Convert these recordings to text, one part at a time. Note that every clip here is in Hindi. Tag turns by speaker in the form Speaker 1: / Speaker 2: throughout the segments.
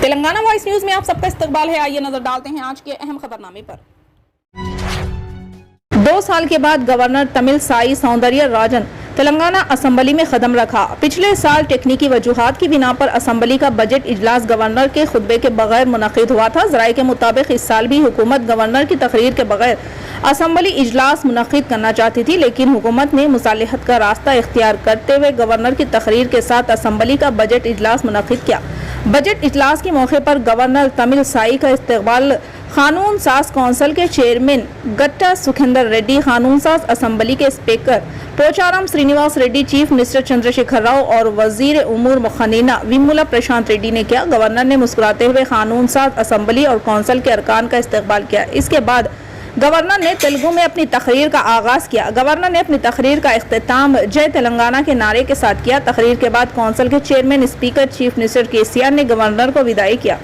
Speaker 1: तेलंगाना वॉइस न्यूज में आप सबका इस्तकबाल है। आइए नजर डालते हैं आज के अहम खबरनामे पर। 2 साल के बाद गवर्नर तमिलसाई सौंदरराजन तेलंगाना असेंबली में कदम रखा। पिछले साल टेक्निकी वजूहात की बिना पर असेंबली का बजट इजलास गवर्नर के खुतबे के बगैर मुनक़िद हुआ था। ज़राए के मुताबिक इस साल भी हुकूमत गवर्नर की तकरीर के बगैर असेंबली इजलास मुनक़िद करना चाहती थी, लेकिन हुकूमत ने मुसालहत का रास्ता इख्तियार करते हुए गवर्नर की तकरीर के साथ असेंबली का बजट इजलास मुनक़िद किया। बजट इजलास के मौके पर गवर्नर तमिलसाई का इस्तकबाल कानून साज कौंसिल के चेयरमैन गट्टा सुखेंदर रेड्डी, कानून साज असेंबली के speaker Pocharam Srinivas Reddy, chief minister Chandrashekar Rao और वजीर उमूर मुखन्नीना विमुला प्रशांत रेड्डी ने किया। गवर्नर ने मुस्कुराते हुए कानून साज असेंबली और कौंसिल के अरकान का इस्तकबाल किया। इसके बाद गवर्नर ने तेलुगु में अपनी तकरीर का आगाज किया। गवर्नर ने अपनी तकरीर का इख्तिताम जय तेलंगाना के नारे के साथ किया। तकरीर के बाद कौंसिल के chairman, speaker, chief minister KCR ने गवर्नर को विदाई किया।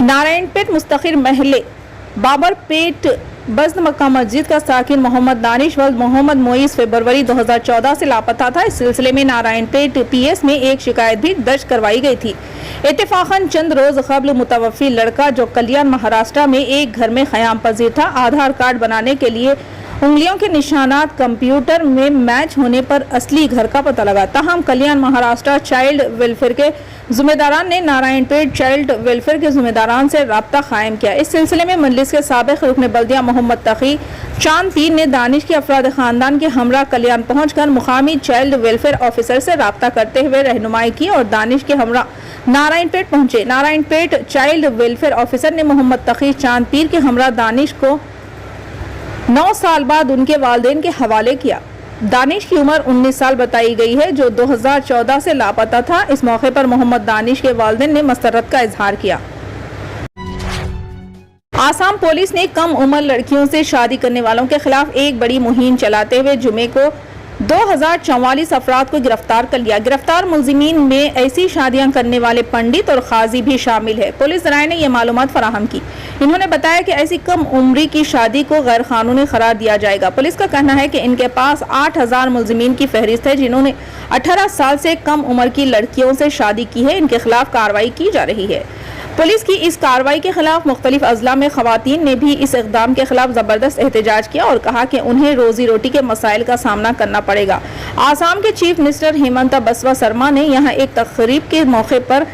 Speaker 1: नारायणपेट मुस्तकिल महल्ले बाबरपेट बज़्द मक्का मस्जिद का साकिन मोहम्मद दानिश वल्द मोहम्मद मोइस फरवरी 2014 से लापता था। इस सिलसिले में नारायणपेट पीएस में एक शिकायत भी दर्ज करवाई गई थी। इत्तेफाकन चंद रोज कबल मुतवफ़ी लड़का जो कल्याण महाराष्ट्र में एक घर में क़याम पजीर था, आधार कार्ड बनाने के लिए उंगलियों के निशानात कंप्यूटर में मैच होने पर असली घर का पता लगा। ताहम कल्याण महाराष्ट्र चाइल्ड वेलफेयर के जिम्मेदारान ने नारायणपेट चाइल्ड वेलफेयर के जिम्मेदारान से राब्ता कायम किया। इस सिलसिले में मजलिस के साबिक रुकन बल्दिया मोहम्मद तकी चांद पीर ने दानिश के अफराद खानदान के हमरा कल्याण पहुंचकर मुकामी चाइल्ड वेलफेयर ऑफिसर से राब्ता करते हुए रहनुमाई की और दानिश के हमरा नारायणपेट पहुंचे। नारायणपेट चाइल्ड वेलफेयर ऑफिसर ने मोहम्मद तकी चांद पीर के हमरा दानिश को 9 साल बाद उनके वालिदैन के हवाले किया। दानिश की उम्र 19 साल बताई गई है, जो 2014 से लापता था। इस मौके पर मोहम्मद दानिश के वालिदैन ने मसरत का इजहार किया। आसाम पुलिस ने कम उम्र लड़कियों से शादी करने वालों के खिलाफ एक बड़ी मुहिम चलाते हुए जुमे को 2044 अफराद को गिरफ्तार कर लिया। गिरफ्तार मुलजिमीन में ऐसी शादियां करने वाले पंडित और खाजी भी शामिल है। पुलिस ज़राए ने यह मालूमात फराहम की। इन्होंने बताया कि ऐसी कम उम्री की शादी को गैर कानूनी करार दिया जाएगा। पुलिस का कहना है कि इनके पास 8000 मुलजिमीन की फहरिस्त है जिन्होंने 18 साल से कम उम्र की लड़कियों से शादी की है। इनके खिलाफ कार्रवाई की जा रही है। पुलिस की इस कार्रवाई के खिलाफ मुख्तलिफ अजला में खवातीन ने भी इस इक़दाम के खिलाफ जबरदस्त एहतजाज किया और कहा कि उन्हें रोजी रोटी के मसाइल का सामना करना पड़ेगा। आसाम के चीफ मिनिस्टर हेमंत बसवा शर्मा ने यहाँ एक तकरीब के मौके पर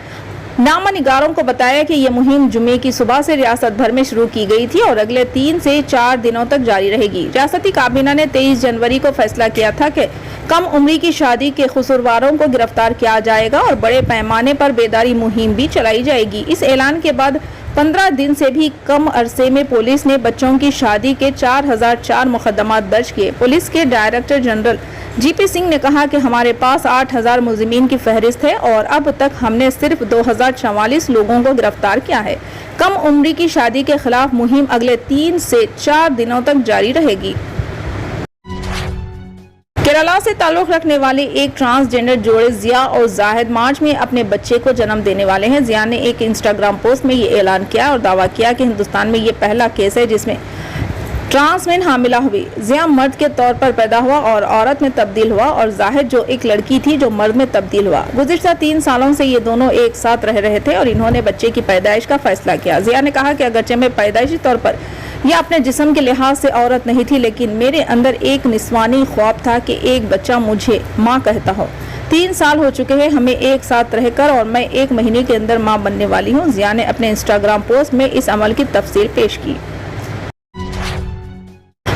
Speaker 1: नामनिगारों को बताया कि यह मुहिम जुमे की सुबह से रियासत भर में शुरू की गई थी और अगले 3 से 4 दिनों तक जारी रहेगी। रियासती काबीना ने 23 जनवरी को फैसला किया था कि कम उम्री की शादी के कसूरवारों को गिरफ्तार किया जाएगा और बड़े पैमाने पर बेदारी मुहिम भी चलाई जाएगी। इस ऐलान के बाद 15 दिन से भी कम अरसे में पुलिस ने बच्चों की शादी के 4004 मुकदमात दर्ज किए। पुलिस के डायरेक्टर जनरल जीपी सिंह ने कहा कि हमारे पास 8000 मुलजिमीन की फहरिस्त है और अब तक हमने सिर्फ 2044 लोगों को गिरफ्तार किया है। कम उम्री की शादी के खिलाफ मुहिम अगले 3 से 4 दिनों तक जारी रहेगी। केरला से ताल्लुक रखने वाले एक ट्रांसजेंडर जोड़े जिया और जाहिद मार्च में अपने बच्चे को जन्म देने वाले हैं। जिया ने एक इंस्टाग्राम पोस्ट में ये ऐलान किया और दावा किया कि हिंदुस्तान में ये पहला केस है जिसमें ट्रांसमेन हामिला हुई। जिया मर्द के तौर पर पैदा हुआ और औरत में तब्दील हुआ और जाहिद जो एक लड़की थी जो मर्द में तब्दील हुआ। गुज़िश्ता 3 सालों से ये दोनों एक साथ रह रहे थे और इन्होंने बच्चे की पैदाइश का फैसला किया। जिया ने कहा कि अगरचे मैं पैदाइशी तौर पर यह अपने जिस्म के लिहाज से औरत नहीं थी, लेकिन मेरे अंदर एक निस्वानी ख्वाब था कि एक बच्चा मुझे माँ कहता हो। 3 साल हो चुके हैं हमें एक साथ रहकर और मैं 1 महीने के अंदर माँ बनने वाली हूँ। जिया ने अपने इंस्टाग्राम पोस्ट में इस अमल की तफसील पेश की।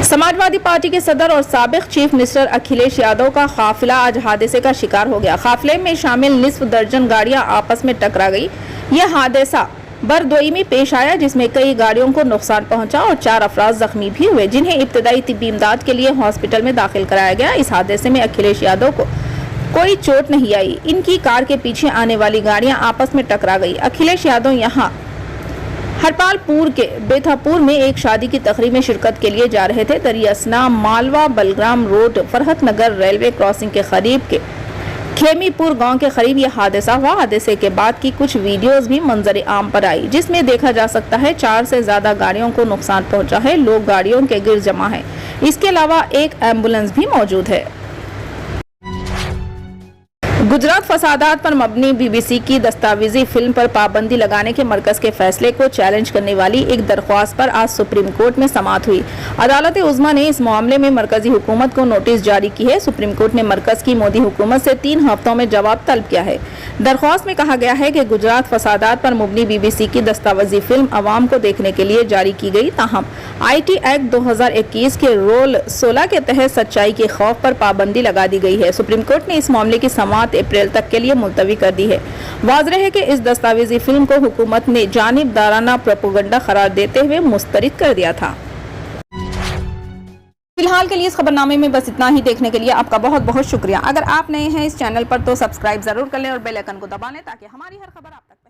Speaker 1: समाजवादी पार्टी के सदर और साबिक चीफ मिनिस्टर अखिलेश यादव का काफिला आज हादसे का शिकार हो गया। काफिले में शामिल निस्फ दर्जन गाड़ियां आपस में टकरा गई। यह हादसा बरदोई में पेश आया जिसमें कई गाड़ियों को नुकसान पहुंचा और 4 अफराद जख्मी भी हुए जिन्हें इब्तदाई तिब्बी इमदाद के लिए हॉस्पिटल में दाखिल कराया गया। इस हादसे में अखिलेश यादव को कोई चोट नहीं आई। इनकी कार के पीछे आने वाली गाड़ियां आपस में टकरा गई। अखिलेश यादव यहाँ हरपालपुर के बेथापुर में एक शादी की तकरीब में शिरकत के लिए जा रहे थे। दरियासना मालवा बलग्राम रोड फरहत नगर रेलवे क्रॉसिंग के करीब के खेमीपुर गांव के करीब यह हादसा हुआ। हादसे के बाद की कुछ वीडियोस भी मंजर आम पर आई जिसमें देखा जा सकता है 4 से ज्यादा गाड़ियों को नुकसान पहुंचा है। लोग गाड़ियों के गिर जमा है। इसके अलावा एक एम्बुलेंस भी मौजूद है। गुजरात फसादात पर मबनी बीबीसी की दस्तावेजी फिल्म पर पाबंदी लगाने के मरकज के फैसले को चैलेंज करने वाली एक दरख्वास्त पर आज सुप्रीम कोर्ट में समाअत हुई। अदालत उज़्मा ने इस मामले में मरकजी हुकूमत को नोटिस जारी की है। सुप्रीम कोर्ट ने मरकज की मोदी हुकूमत से 3 हफ्तों में जवाब तलब किया है। दरख्वास्त में कहा गया है कि गुजरात फसादात पर मबनी बीबीसी की दस्तावेजी फिल्म अवाम को देखने के लिए जारी की गई, ताहम IT एक्ट 2021 के रोल 16 के तहत सच्चाई के खौफ पर पाबंदी लगा दी गई है। सुप्रीम कोर्ट ने इस मामले की समाअत अप्रैल तक के लिए मुलतवी कर दी है। वाज़ेह है कि इस दस्तावेजी फिल्म को हुकूमत ने जानिबदाराना प्रोपेगेंडा करार देते हुए मुस्तरद कर दिया था। फिलहाल के लिए इस खबरनामे में बस इतना ही। देखने के लिए आपका बहुत बहुत शुक्रिया। अगर आप नए हैं इस चैनल पर तो सब्सक्राइब जरूर कर लें और बेल आइकन को दबा लें ताकि हमारी हर खबर आप तक